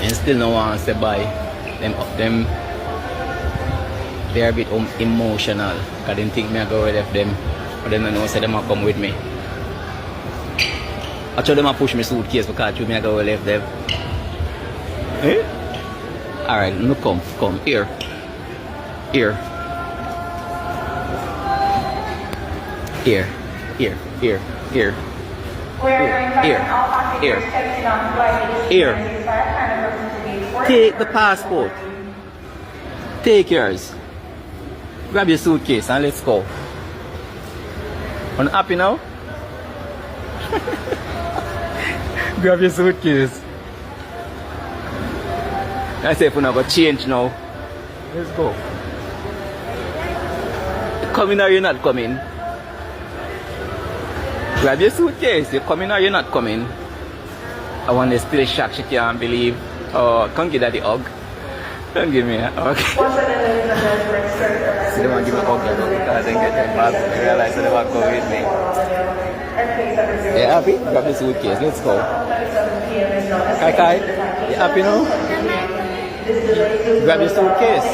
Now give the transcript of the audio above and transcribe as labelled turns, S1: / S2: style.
S1: And still no one wants to buy. Them they're a bit emotional. Because they think me I go with them. But then I know say them will come with me. Actually them push me suitcase because me I go left them. Eh? Alright, no come. Here. Here. Here. Here. Here. Here. Here. Here. Take the passport. Take yours. Grab your suitcase and let's go. Unhappy now? Grab your suitcase. I say if we're not going to change now. Let's go. Coming or you're not coming? Grab your suitcase. You're coming or you're not coming? I want to still shock. She can't believe. Oh, come give that the hug. Don't give me a hug. So they want to give me a hug because they get them back. They realize they want to go with me. You happy? Grab the suitcase. Let's go. Kai, you happy now? Grab your suitcase.